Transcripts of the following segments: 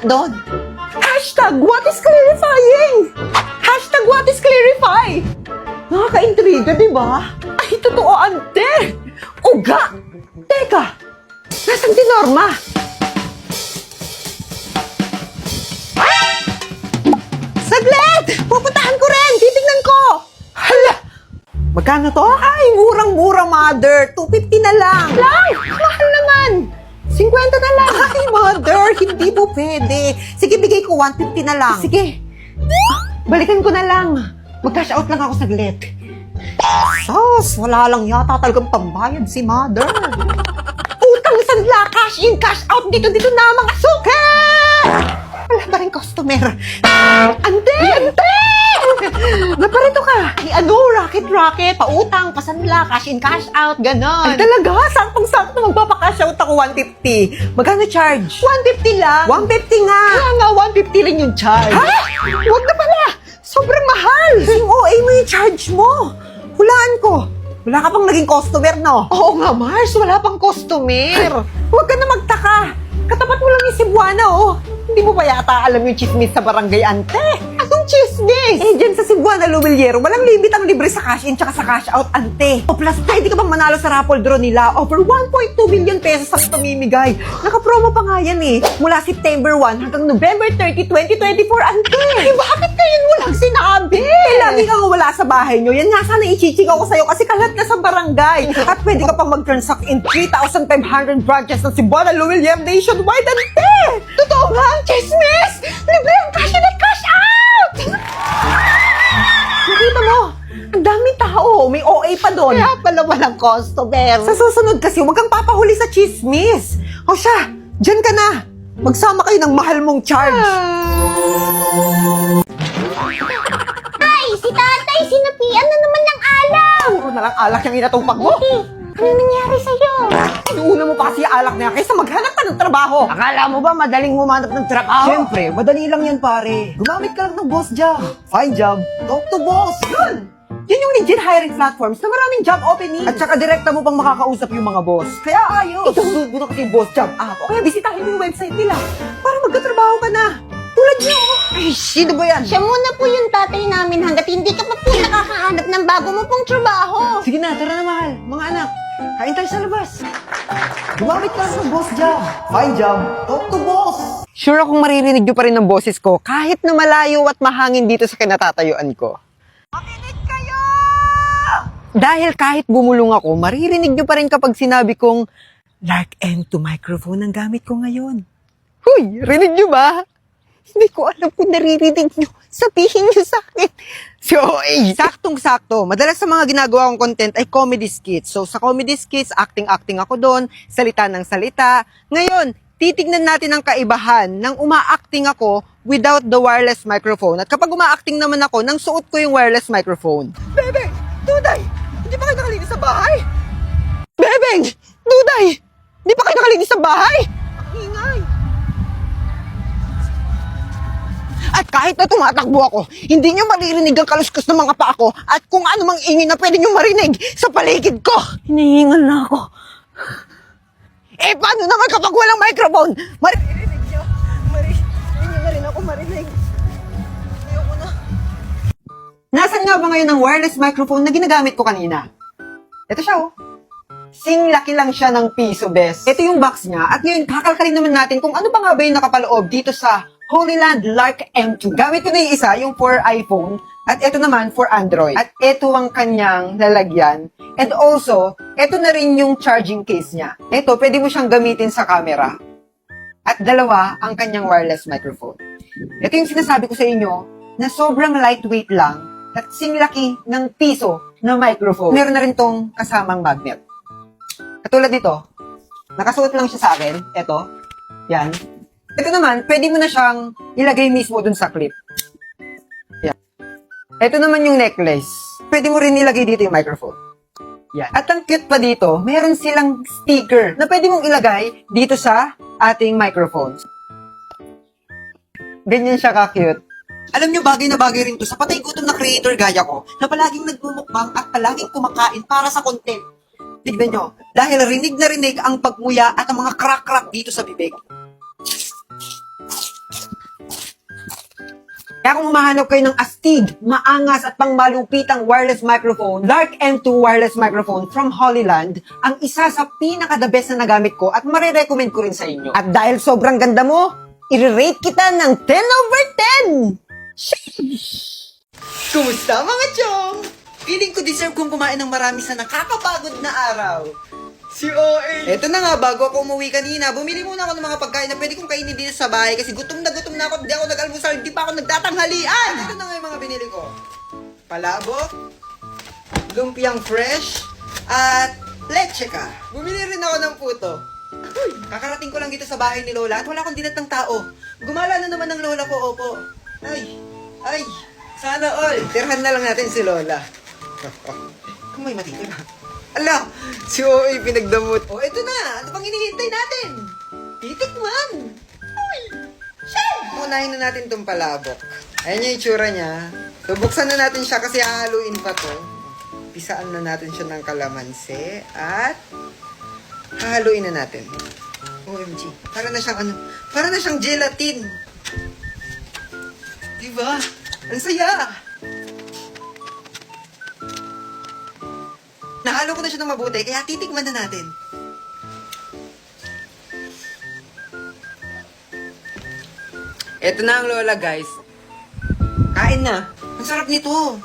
doon. Hashtag what is clarifying? Hashtag what is clarify? Nakaka-intriga, di ba? Ay, totoo, ante! Uga! Teka! Nasaan si Norma? Saglit! Pupuntahan ko rin! Titignan ko! Hala! Magkano to? Ay, murang-mura, mother. 250 na lang. Lang? Mahal naman. 50 na lang. Ay, mother, hindi po pwede. Sige, bigay ko 150 na lang. Sige. Balikan ko na lang. Mag-cash out lang ako saglit. Sus, wala lang yata talagang pambayad si mother. Utang sanla, cash in, cash out, dito na mga suka! Wala pa rin customer. Ante! Ante! Naparito ka. Ano, racket, pautang, pasanla, cash in, cash out, ganon. Ay talaga, saktong-sakto magpapakash out ako 150. Magkano charge? 150 lang. 150 nga. Kaya nga, 150 rin yung charge. Ha? Huwag na pala. Sobrang mahal. Yung OA mo yung charge mo. Hulaan ko. Wala ka pang naging customer, no? Oo nga, Mars. Wala pang customer. Huwag ka na magtaka. Katapat mo lang yung Cebuana, oh. Hindi mo pa yata alam yung chismis sa barangay, ante. Anong chismis? Eh, dyan sa Cebuana, Lumiliero, walang limit ang libre sa cash in tsaka sa cash out, ante. O plus, pwede ka bang manalo sa raffle draw nila? Over 1.2 million pesos ang pamimigay. Naka-promo pa nga yan, eh. Mula September 1 hanggang November 30, 2024, ante. Eh, bakit ngayon mo lang sinabi? Eh, lagi kang wala sa bahay nyo. Yan nga sana ichiching ako sa'yo kasi kalat ka sa barangay. At pwede ka pang mag-transact in 3,500 branches ng Cebuana, Lumiliero nationwide, ante. Totoo nga ang chismis! Libre ang cash in at cash out! Nakita mo? Ang daming tao. May OA pa doon. Kaya pala walang customer. Sa susunod kasi, huwag kang papahuli sa chismis. O siya, dyan ka na. Magsama kayo ng mahal mong charge. Ay, si tatay, sinapian na naman ng alam. Puro na lang alak yung inatupag mo. Ano nangyari sa'yo? Inuuna mo pa kasi yung alak na yan kaysa maghanap ka ng trabaho. Akala mo ba madaling humanap ng trabaho? Siyempre, madali lang yan pare. Gumamit ka lang ng boss job. Find job, talk to boss. Yun! Yun yung legit hiring platforms na maraming job opening. At saka direkta mo pang makakausap yung mga boss. Kaya ayos. I-download mo na kasi yung boss job app. O kaya bisitahin mo yung website nila para magkatrabaho ka na. Tulad niyo. Ay, sino ba yan? Siya muna po yung tatay namin hanggat hindi ka pa po nakakahanap ng bago mo pong trabaho. Sige na, tara na mahal. Mga anak, kain tayo sa labas. Gumamit ka lang ng boss job. Find job, talk to boss. Sure akong maririnig nyo pa rin ng boses ko kahit na malayo at mahangin dito sa kinatatayuan ko. Makinig kayo! Dahil kahit bumulong ako, maririnig nyo pa rin kapag sinabi kong Lark M2 microphone ang gamit ko ngayon. Huy, rinig nyo ba? Hindi ko alam kung naririnig nyo. Sabihin nyo sa akin. So, saktong-sakto. Madalas sa mga ginagawa kong content ay comedy skits. So, sa comedy skits, acting-acting ako doon, salita ng salita. Ngayon, titignan natin ang kaibahan ng uma-acting ako without the wireless microphone. At kapag uma-acting naman ako, nang suot ko yung wireless microphone. Bebeng! Duday! Hindi pa kayo nakalinis sa bahay? Bebeng! Duday! Hindi pa kayo nakalinis sa bahay? Ang ingay! At kahit na tumatakbo ako, hindi nyo maririnig ang kaluskos ng mga paa ko at kung ano mang ingin na pwede nyo marinig sa paligid ko. Hinihingal na ako. Eh, paano naman kapag walang microphone? Maririnig nyo. Hindi nyo na rin ako marinig. Ayoko na. Nasaan nga ba ngayon ang wireless microphone na ginagamit ko kanina? Ito siya, oh. Laki lang siya ng piso, bes. Ito yung box niya. At ngayon, kakalkalin naman natin kung ano pa nga ba yung nakapaloob dito sa Holyland Lark M2. Gamit ko na yung isa, yung for iPhone. At ito naman for Android. At ito ang kanyang lalagyan. And also, ito na rin yung charging case niya. Ito, pwede mo siyang gamitin sa camera. At dalawa, ang kanyang wireless microphone. Ito yung sinasabi ko sa inyo na sobrang lightweight lang at singlaki ng piso na microphone. Meron na rin tong kasamang magnet. Katulad nito, nakasuot lang siya sa akin. Ito, yan. Ito naman, pwede mo na siyang ilagay mismo dun sa clip. Yan. Ito naman yung necklace. Pwede mo rin ilagay dito yung microphone. Yan. At ang cute pa dito, meron silang sticker na pwede mong ilagay dito sa ating microphones. Ganyan siya ka-cute. Alam nyo, bagay na bagay rin to sa patay gutom na creator gaya ko na palaging nagmumukbang at palaging kumakain para sa content. Tignan nyo, dahil rinig na rinig ang pagmuya at ang mga crack-crack dito sa bibig. kung humahanap kayo ng astig, maangas at pangmalupitang wireless microphone, Lark M2 wireless microphone from Holyland, ang isa sa pinaka-the best na nagamit ko at marirecommend ko rin sa inyo. At dahil sobrang ganda mo, i-rate kita ng 10/10! Kumusta mga chong? Feeling ko deserve kong kumain ng marami sa nakakapagod na araw. Si OA. Eto na nga, bago ako umuwi kanina, bumili muna ako ng mga pagkain na pwede kong kainin dito sa bahay kasi gutom na ako, hindi ako nag-almusal, hindi pa ako nagtatanghalian. Ito na nga yung mga binili ko. Palabok, lumpiang fresh, at leche ka. Bumili rin ako ng puto. Uy, kakarating ko lang dito sa bahay ni Lola at wala akong dinatang tao. Gumala na naman ng Lola ko, opo. Ay, sana all. Tirhan na lang natin si Lola. Kung may matitira. Ala, si OA pinagdamot. O, eto na. Ano pang hinihintay natin? Titikman. Uy, shit! Unahin na natin tong palabok. Ayan yung itsura niya. So, buksan na natin siya kasi hahaluin pa to. Pisaan na natin siya ng kalamansi. At hahaluin na natin. OMG. Para na siyang gelatin. Diba? Ang saya! Nahalo ko na siya ng mabuti, kaya titikman na natin. Eto na ang Lola, guys. Kain na. Ang sarap nito.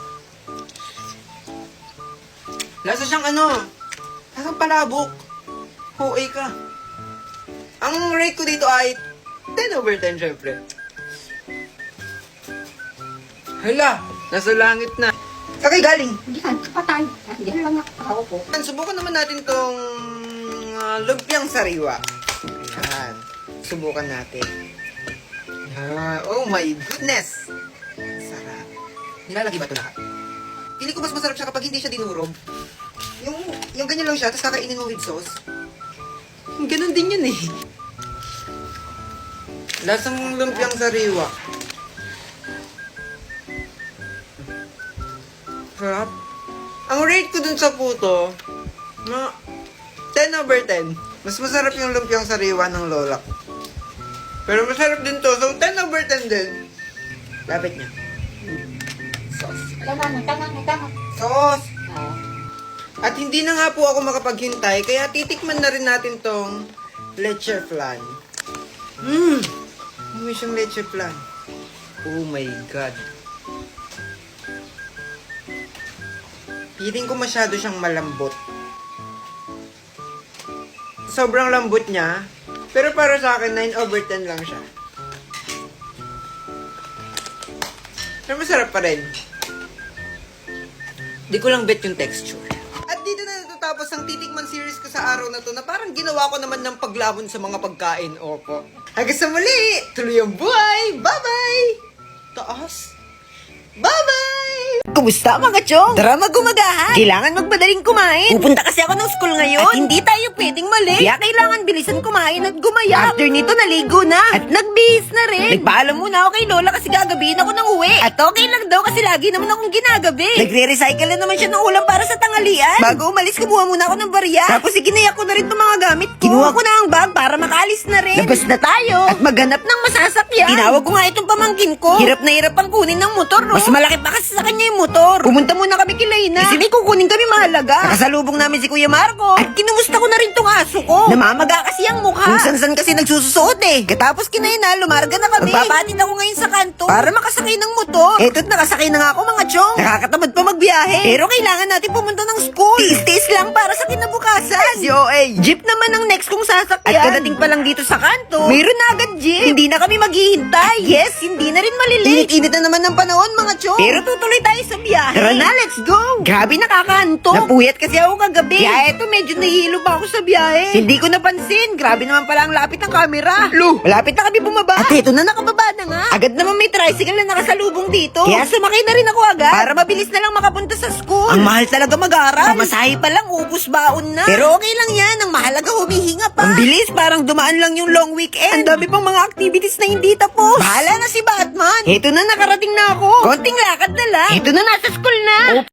Lasa siyang lasang palabok. Huwag ka. Ang rate ko dito ay 10/10, syempre. Hala, nasa langit na. Saan kayo galing? Diyan, patay. Diyan lang nakakaupo. Subukan naman natin tong lumpiang sariwa. Yan. Subukan natin. Oh my goodness! Sarap. Nilalagay ba ito lahat? Pili ko mas masarap siya kapag hindi siya dinurog. Yung ganyan lang siya, tapos kakainin mo with sauce. Ganun din yun eh. Lasang lumpiang sariwa. Sarap. Ang rate ko dun sa puto, 10/10. Mas masarap yung lumpiang sariwa ng lola ko. Pero masarap din to, so 10/10 din. Lapit niya. Sauce. Tama. Sauce! At hindi na nga po ako makapaghintay, kaya titikman na rin natin tong leche flan. May siyang leche flan. Oh my God. Feeling ko masyado siyang malambot. Sobrang lambot niya. Pero para sa akin, 9/10 lang siya. Pero masarap pa rin. Di ko lang bet yung texture. At dito na natatapos ang titikman series ko sa araw na to na parang ginawa ko naman ng paglaban sa mga pagkain. Opo. Hanggang sa muli! Tuloy ang buhay! Bye-bye! Taas! Bye-bye! Kumusta mga chong? Tara magumagahan. Kailangan magmadaling kumain. Pupunta kasi ako ng school ngayon. At hindi tayo pwedeng mali. Kaya kailangan bilisan kumain at gumaya. After nito naligo na. At nagbihis na rin. Nagpaalam muna ako kay Lola kasi gagabihin ako ng uwi. At okay lang daw kasi lagi naman akong ginagabi. Nagre-recycle na naman siya ng ulam para sa tanghalian. Bago umalis, kumuha muna ako ng barya. Tapos iginaya ko na rin itong mga gamit ko. Kinuha ko na ang bag para makaalis na rin. Labas na tayo. At maghanap ng masasakyan. Tinawag ko nga itong pamangkin ko. Hirap na hirap ang kunin ng motor, no? Mas malaki pa kasi sa kanya yung motor. Pumunta muna kami kay Layna. Kasi may kukunin kami mahalaga. Nakasalubong namin si Kuya Marco. At kinumusta ko na rin tong aso ko. Namamaga kasi ang mukha. Kung san-san kasi nagsususuot eh. Katapos kinayna, lumarga na kami. Magpapatid ako ngayon sa kanto para makasakay ng motor. Eto't nakasakay na nga ako mga chong. Nakakatamad pa magbiyahe. Pero kailangan natin pumunta ng school. Tiis-tiis lang para sa kinabukasan. Si OA. Jeep naman ang next kong sasakyan. At kadating pa lang dito sa kanto, mayroon na agad jeep. Hindi na kami maghihintay. Yes, hindi na rin malilate. Init-init na naman ng panahon mga chong. Pero tutuloy tayo sa biyahe. Tara na, let's go! Grabe nakakaanto. Napuyat kasi ako kagabi. Kaya eto, medyo nahihilo pa ako sa biyahe. Hindi ko napansin. Grabe naman pala ang lapit ng camera. Malapit na kami bumaba. At eto na, nakababa na nga. Agad naman may tricycle na nakasalubong dito. Kaya sumakay na rin ako agad. Para mabilis na lang makapunta sa school. Ang mahal talaga mag-aral. Pamasahe pa lang, ubus baon na. Pero okay lang yan. Ang mahalaga humihinga pa. Ang bilis, parang dumaan lang yung long weekend. Ang dami pang mga activities na hindi tapos. Bahala na si Batman. Eto na, nakarating na ako. Konting lakad na lang. Eto na, nasa school na.